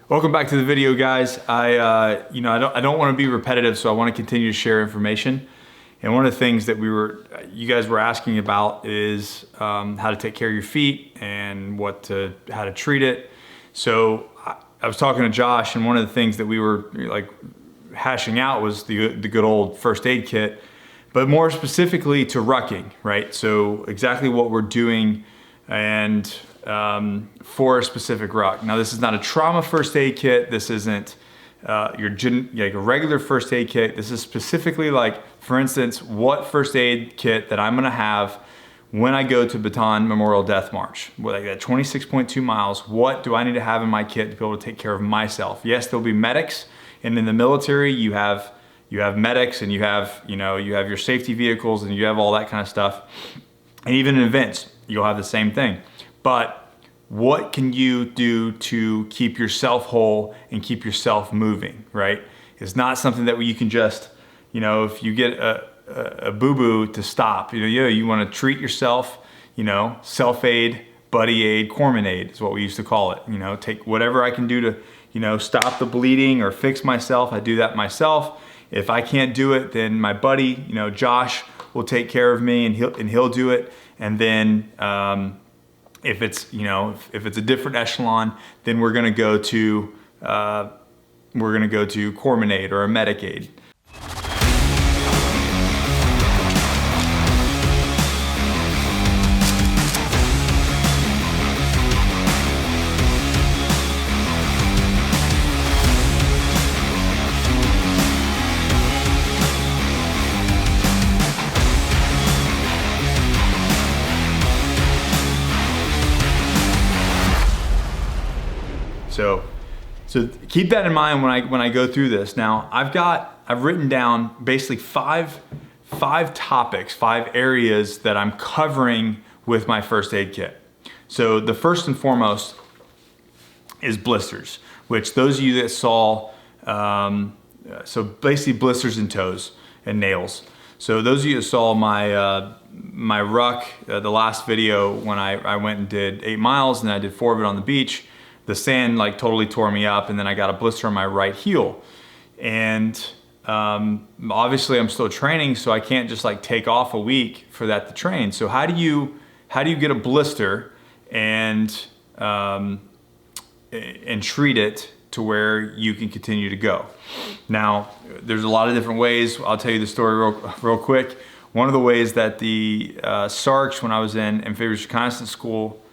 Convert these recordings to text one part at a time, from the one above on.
Welcome back to the video, guys. I don't want to be repetitive, so I want to continue to share information. And one of the things that you guys were asking about is how to take care of your feet and how to treat it. So I was talking to Josh, and one of the things that we were like hashing out was the good old first aid kit, but more specifically to rucking, right? So exactly what we're doing and for a specific ruck. Now, this is not a trauma first aid kit. This isn't like a regular first aid kit. This is specifically like, for instance, what first aid kit that I'm gonna have when I go to Bataan Memorial Death March. Like that 26.2 miles, what do I need to have in my kit to be able to take care of myself? Yes, there'll be medics, and in the military, you have medics, and you have your safety vehicles, and you have all that kind of stuff. And even in events, you'll have the same thing. But what can you do to keep yourself whole and keep yourself moving, right? It's not something that you can just, if you get a boo-boo, to stop. You want to treat yourself, self-aid, buddy aid, corpsman aid is what we used to call it. Take whatever I can do to, stop the bleeding or fix myself. I do that myself. If I can't do it, then my buddy, Josh, will take care of me, and he'll do it. And then if it's a different echelon, then we're gonna go to corpsman aid or a medic aid. So keep that in mind when I go through this. Now I've written down basically five topics, 5 areas that I'm covering with my first aid kit. So the first and foremost is blisters, which those of you that saw, so basically blisters in toes and nails. So those of you that saw my ruck, the last video when I went and did 8 miles, and I did 4 of it on the beach, the sand like totally tore me up, and then I got a blister on my right heel. And obviously I'm still training, so I can't just like take off a week for that to train. So how do you get a blister and treat it to where you can continue to go? Now, there's a lot of different ways. I'll tell you the story real quick. One of the ways that the SARCs, when I was in Amphibious Reconnaissance School,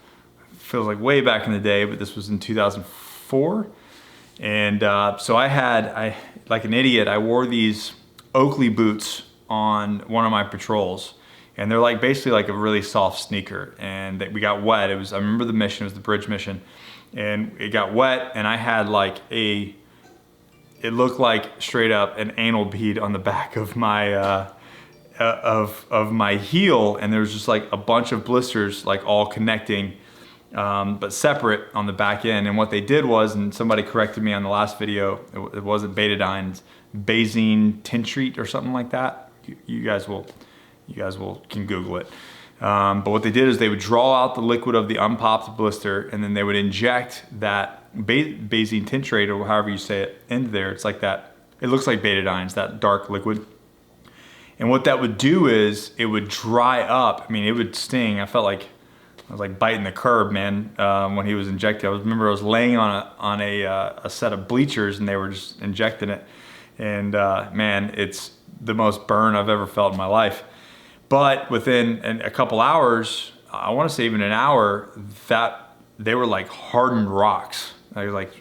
feels like way back in the day, but this was in 2004. And so I like an idiot, I wore these Oakley boots on one of my patrols. And they're like basically like a really soft sneaker. And we got wet. I remember the mission, it was the bridge mission. And it got wet, and I had like it looked like straight up an anal bead on the back of my of my heel. And there was just like a bunch of blisters like all connecting, but separate on the back end. And what they did was, and somebody corrected me on the last video, it wasn't betadine, it's Benzene tintrate or something like that. You guys can Google it. But what they did is they would draw out the liquid of the unpopped blister, and then they would inject that Benzene tintrate, or however you say it, into there. It's like that, it looks like betadine, it's that dark liquid. And what that would do is it would dry up. I mean, it would sting. I felt like I was like biting the curb, man, when he was injecting. I remember I was laying on a set of bleachers, and they were just injecting it. And man, it's the most burn I've ever felt in my life. But within a couple hours, I want to say even an hour, that they were like hardened rocks, like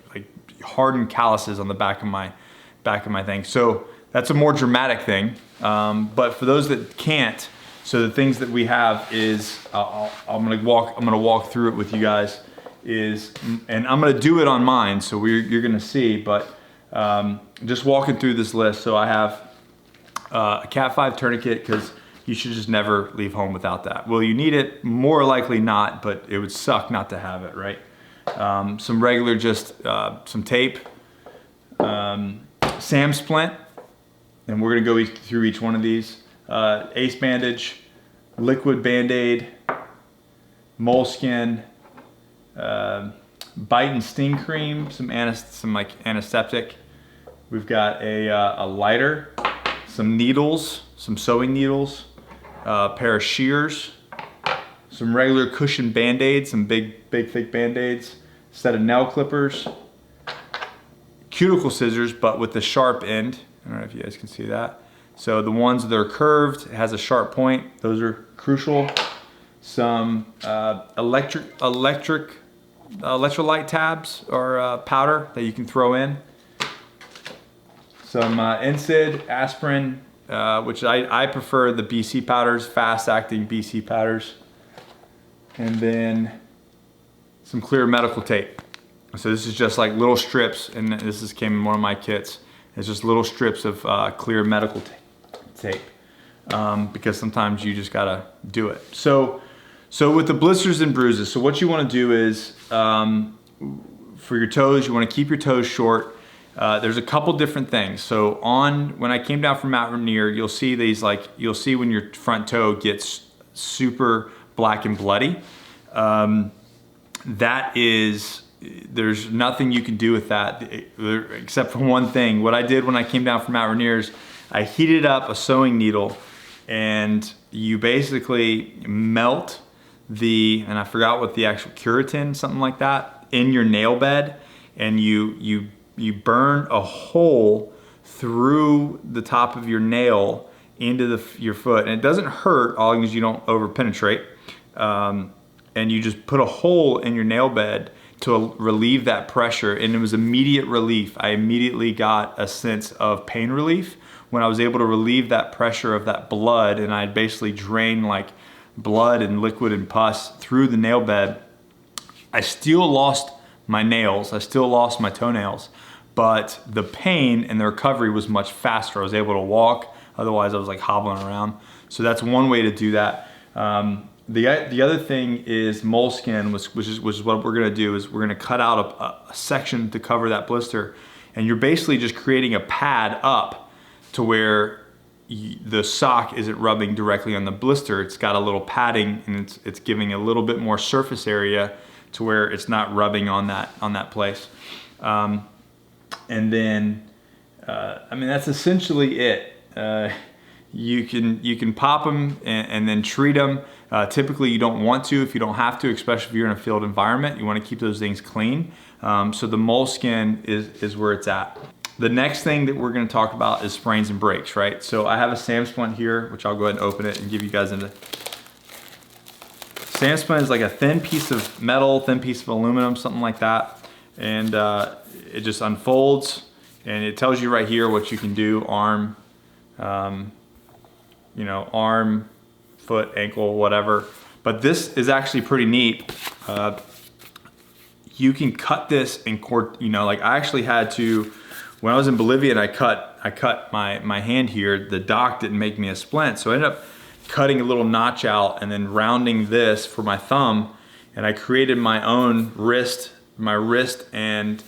hardened calluses on the back of my thing. So that's a more dramatic thing. But for those that can't, so the things that we have is, I'm gonna walk through it with you guys, and I'm gonna do it on mine, so you're gonna see, but just walking through this list. So I have a Cat 5 tourniquet, because you should just never leave home without that. Will you need it? More likely not, but it would suck not to have it, right? Some regular, just some tape, SAM splint, and we're gonna go through each one of these. Ace bandage, liquid Band-Aid, moleskin, bite and sting cream, some like antiseptic. We've got a lighter, some needles, some sewing needles, a pair of shears, some regular cushion Band-Aids, some big thick Band-Aids, set of nail clippers, cuticle scissors, but with the sharp end. I don't know if you guys can see that. So the ones that are curved, it has a sharp point. Those are crucial. Some electrolyte tabs or powder that you can throw in. Some NSAID, aspirin, which I prefer the BC powders, fast-acting BC powders. And then some clear medical tape. So this is just like little strips, and came in one of my kits. It's just little strips of clear medical tape, because sometimes you just gotta do it. So with the blisters and bruises, so what you wanna do is, for your toes, you wanna keep your toes short. There's a couple different things. So when I came down from Mount Rainier, you'll see these, like, you'll see when your front toe gets super black and bloody. There's nothing you can do with that except for one thing. What I did when I came down from Mount Rainier is I heated up a sewing needle, and you basically melt and I forgot what the actual Curatin, something like that, in your nail bed, and you burn a hole through the top of your nail into your foot, and it doesn't hurt as long as you don't over penetrate, and you just put a hole in your nail bed to relieve that pressure, and it was immediate relief. I immediately got a sense of pain relief when I was able to relieve that pressure of that blood, and I'd basically drain like blood and liquid and pus through the nail bed. I still lost my nails, I still lost my toenails, but the pain and the recovery was much faster. I was able to walk, otherwise I was like hobbling around. So that's one way to do that. The other thing is moleskin, which is what we're gonna do, is we're gonna cut out a section to cover that blister, and you're basically just creating a pad up to where the sock isn't rubbing directly on the blister. It's got a little padding, and it's giving a little bit more surface area to where it's not rubbing on that place. And then, I mean, that's essentially it. You can pop them and then treat them. Typically you don't want to if you don't have to, especially if you're in a field environment. You want to keep those things clean. So the moleskin is where it's at. The next thing that we're going to talk about is sprains and breaks, right? So I have a SAM splint here, which I'll go ahead and open it and give you guys a... SAM splint is like a thin piece of metal, thin piece of aluminum, something like that. And it just unfolds, and it tells you right here what you can do: arm, arm, foot, ankle, whatever. But this is actually pretty neat. You can cut this in like I actually had to, when I was in Bolivia and I cut my hand here, the doc didn't make me a splint. So I ended up cutting a little notch out and then rounding this for my thumb, and I created my own wrist and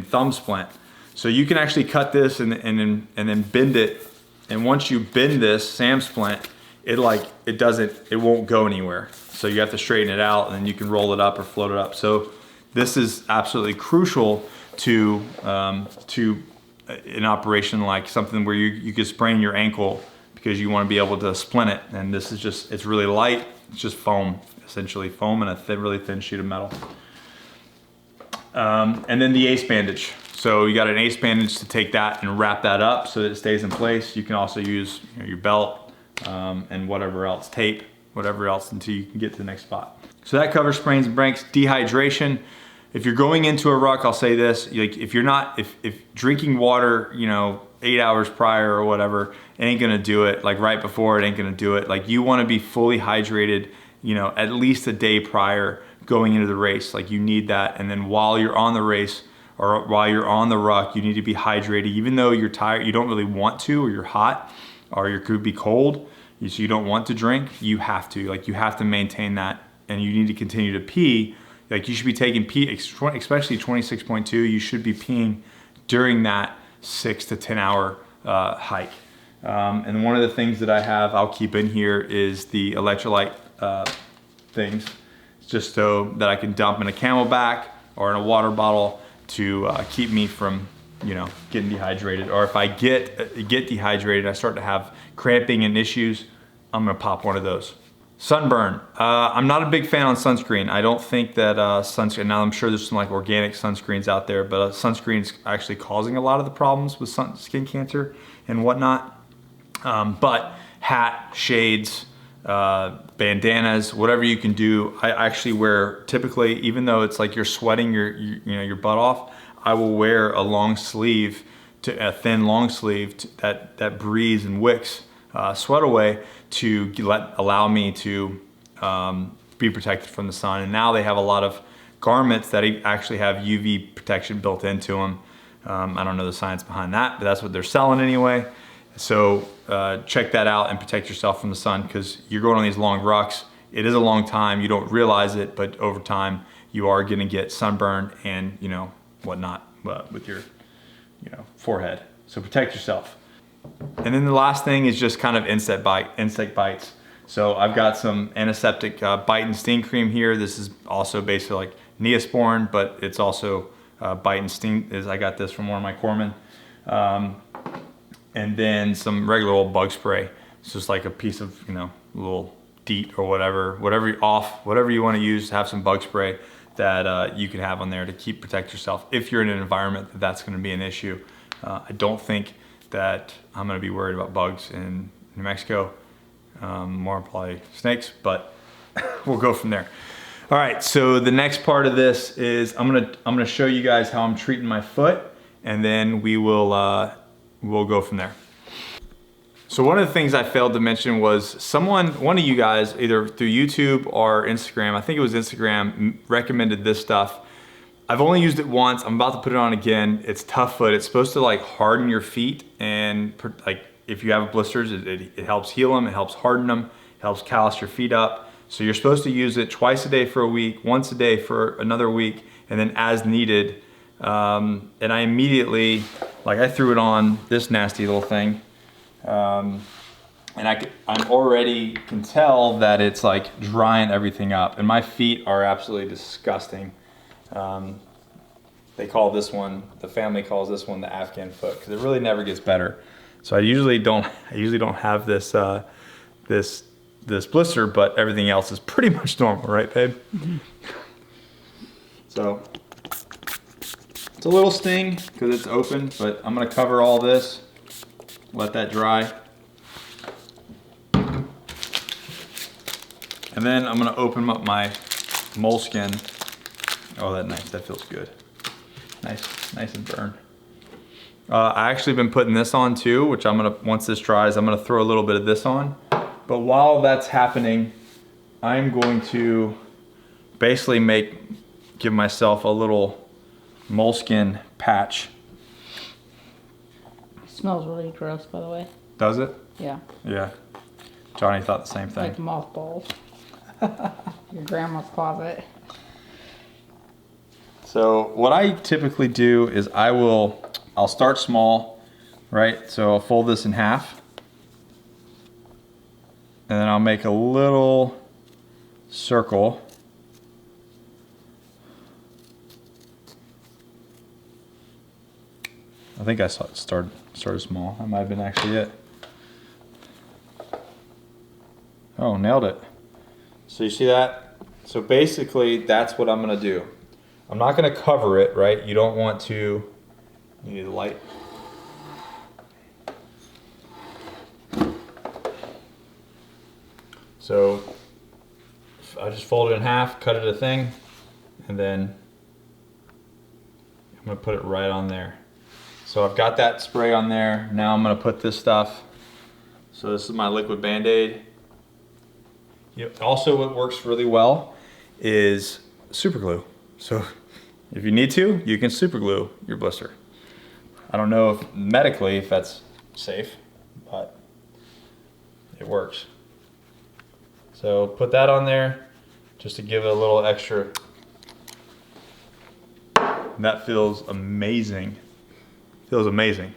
thumb splint. So you can actually cut this and then bend it. And once you bend this SAM splint, it won't go anywhere. So you have to straighten it out, and then you can roll it up or float it up. So this is absolutely crucial to an operation like something where you could sprain your ankle because you want to be able to splint it. And this is just, it's really light. It's just foam, essentially foam and a really thin sheet of metal. And then the ace bandage. So you got an ace bandage to take that and wrap that up so that it stays in place. You can also use your belt and whatever else, tape, whatever else, until you can get to the next spot. So that covers sprains and breaks. Dehydration. If you're going into a ruck, I'll say this: like if drinking water, 8 hours prior or whatever, ain't gonna do it. Like right before, it ain't gonna do it. Like you want to be fully hydrated, at least a day prior going into the race. Like you need that, and then while you're on the race or while you're on the ruck, you need to be hydrated. Even though you're tired, you don't really want to, or you're hot, or you could be cold, so you don't want to drink. You have to. Like you have to maintain that, and you need to continue to pee. Like you should be taking pee, especially 26.2. You should be peeing during that 6 to 10 hour hike. And one of the things that I'll keep in here is the electrolyte things, just so that I can dump in a Camelback or in a water bottle to keep me from, you know, getting dehydrated. Or if I get dehydrated, I start to have cramping and issues, I'm gonna pop one of those. Sunburn. I'm not a big fan on sunscreen. I don't think that sunscreen, now I'm sure there's some like organic sunscreens out there, but sunscreen's actually causing a lot of the problems with skin cancer and whatnot. But hat, shades, bandanas, whatever you can do. I actually wear, typically, even though it's like you're sweating your butt off, I will wear a long sleeve, a thin long sleeve that breathes and wicks sweat away to allow me to be protected from the sun. And now they have a lot of garments that actually have UV protection built into them. I don't know the science behind that, but that's what they're selling anyway. So check that out and protect yourself from the sun, because you're going on these long rucks. It is a long time. You don't realize it, but over time you are going to get sunburn and, you know, whatnot with your, you know, forehead. So protect yourself. And then the last thing is just kind of insect bites. So I've got some antiseptic bite and sting cream here. This is also basically like Neosporin, but it's also bite and sting. I got this from one of my corpsmen. And then some regular old bug spray. It's just like a piece of, you know, little DEET or whatever you want to use. Have some bug spray that you can have on there to protect yourself if you're in an environment that's going to be an issue. I don't think that I'm going to be worried about bugs in New Mexico. More probably snakes, but we'll go from there. All right, so the next part of this is I'm gonna show you guys how I'm treating my foot, and then we'll go from there. So one of the things I failed to mention was one of you guys, either through YouTube or Instagram, I think it was Instagram, recommended this stuff. I've only used it once. I'm about to put it on again. It's Tough Foot. It's supposed to like harden your feet, and like if you have blisters, it helps heal them, it helps harden them, it helps callus your feet up. So you're supposed to use it twice a day for a week, once a day for another week, and then as needed. And I immediately, like I threw it on this nasty little thing. And I'm already can tell that it's like drying everything up, and my feet are absolutely disgusting. They call this one, the family calls this one the Afghan foot, because it really never gets better. So I usually don't have this this blister, but everything else is pretty much normal, right, babe? Mm-hmm. So it's a little sting because it's open, but I'm gonna cover all this, let that dry. And then I'm gonna open up my moleskin. Oh, that feels good. Nice and burn. I actually been putting this on too, which I'm gonna, once this dries, I'm gonna throw a little bit of this on. But while that's happening, I'm going to basically give myself a little moleskin patch. It smells really gross, by the way. Does it? Yeah. Yeah. Johnny thought the same thing. Like mothballs. Your grandma's closet. So what I typically do is I'll start small, right? So I'll fold this in half, and then I'll make a little circle. I think I started small. That might have been actually it. Oh, nailed it. So you see that? So basically that's what I'm gonna do. I'm not gonna cover it, right? You don't want to, you need the light. So I just fold it in half, cut it a thing, and then I'm gonna put it right on there. So I've got that spray on there. Now I'm gonna put this stuff. So this is my liquid Band-Aid. Also what works really well is super glue. So if you need to, you can super glue your blister. I don't know if medically if that's safe, but it works. So put that on there just to give it a little extra. That feels amazing. Feels amazing.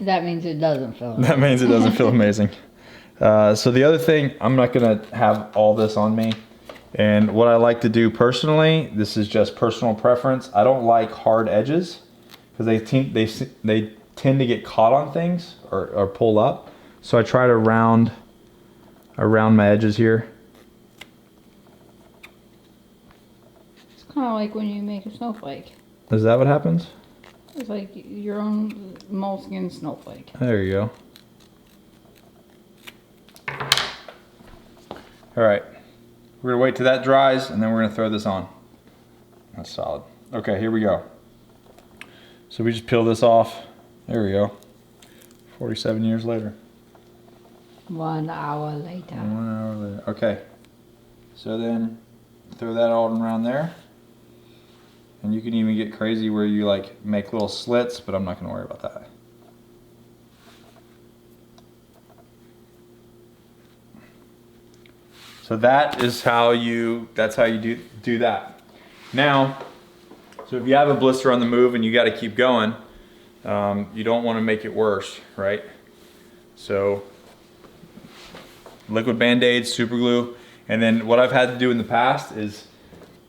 That means it doesn't feel amazing. That means it doesn't feel amazing. So the other thing, I'm not gonna have all this on me, And what I like to do personally, this is just personal preference. I don't like hard edges because they tend to get caught on things or pull up. So I try to round around my edges here. It's kind of like when you make a snowflake. Is that what happens? It's like your own moleskin snowflake. There you go. All right, we're gonna wait till that dries and then we're gonna throw this on. That's solid. Okay, here we go. So we just peel this off. There we go. 47 years later. 1 hour later. 1 hour later. Okay. So then throw that all around there. And you can even get crazy where you like make little slits, but I'm not gonna worry about that. So that's how you do that. Now, so if you have a blister on the move and you got to keep going, you don't want to make it worse, right? So liquid Band-Aids, super glue, and then what I've had to do in the past is,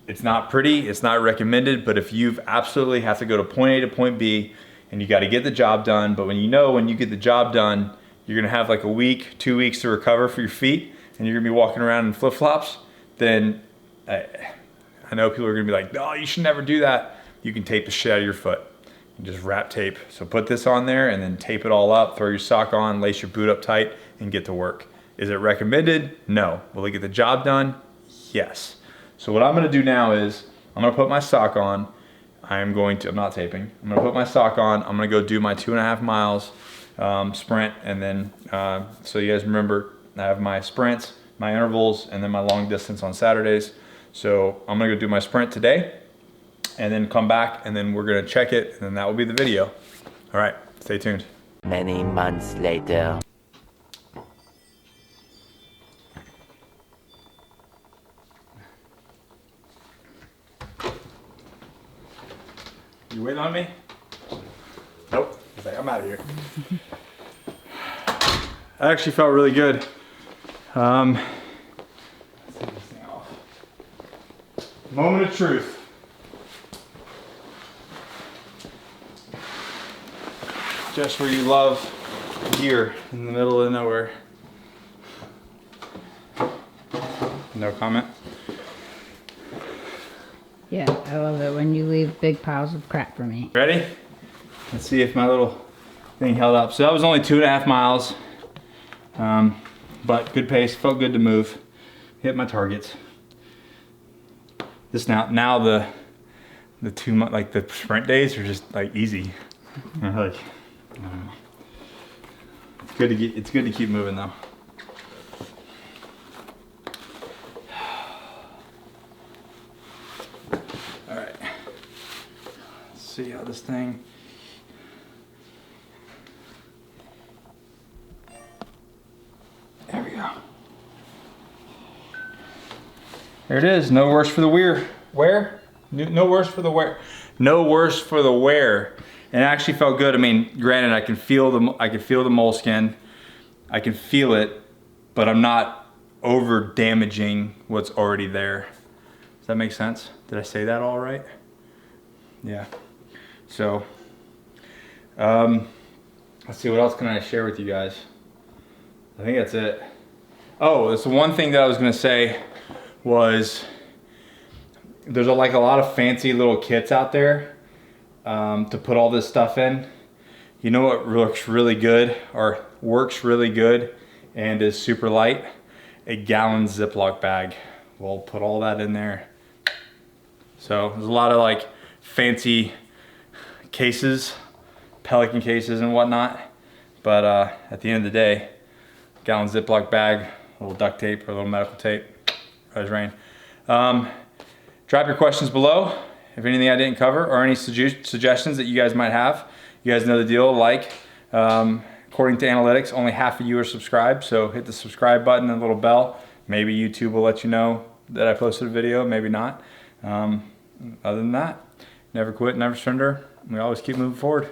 it's not pretty, it's not recommended, but if you've absolutely have to go to point A to point B and you got to get the job done, but when you get the job done, you're gonna have like a week, 2 weeks to recover for your feet, and you're gonna be walking around in flip-flops, then I know people are gonna be like, no, you should never do that. You can tape the shit out of your foot and just wrap tape. So put this on there and then tape it all up, throw your sock on, lace your boot up tight, and get to work. Is it recommended? No. Will it get the job done? Yes. So what I'm gonna do now is, I'm gonna put my sock on. I'm not taping. I'm gonna put my sock on. I'm gonna go do my 2.5 miles sprint, and then, so you guys remember, I have my sprints, my intervals, and then my long distance on Saturdays. So I'm gonna go do my sprint today, and then come back, and then we're gonna check it, and then that will be the video. All right, stay tuned. Many months later. You waiting on me? Nope. He's like, I'm out of here. I actually felt really good. Let's take this thing off. Moment of truth. Just where you love gear in the middle of nowhere. No comment? Yeah, I love it when you leave big piles of crap for me. Ready? Let's see if my little thing held up. So that was only 2.5 miles, but good pace, felt good to move, hit my targets. This now the like the sprint days are just like easy. Like, I don't know. It's good to keep moving though. All right. Let's see how this thing. There we go. There it is. No worse for the wear. No worse for the wear. No worse for the wear. And it actually felt good. I mean, granted, I can feel the moleskin. I can feel it, but I'm not over damaging what's already there. Does that make sense? Did I say that all right? Yeah. So, let's see, what else can I share with you guys? I think that's it. Oh, that's the one thing that I was gonna say was, there's like a lot of fancy little kits out there to put all this stuff in. You know what looks really good or works really good and is super light? A gallon Ziploc bag. We'll put all that in there. So there's a lot of like fancy cases, Pelican cases and whatnot. But at the end of the day, gallon Ziploc bag, a little duct tape or a little medical tape, right as rain. Drop your questions below if anything I didn't cover or any suggestions that you guys might have. You guys know the deal, like. According to analytics, only half of you are subscribed, so hit the subscribe button and the little bell. Maybe YouTube will let you know that I posted a video, maybe not. Other than that, never quit, never surrender. We always keep moving forward.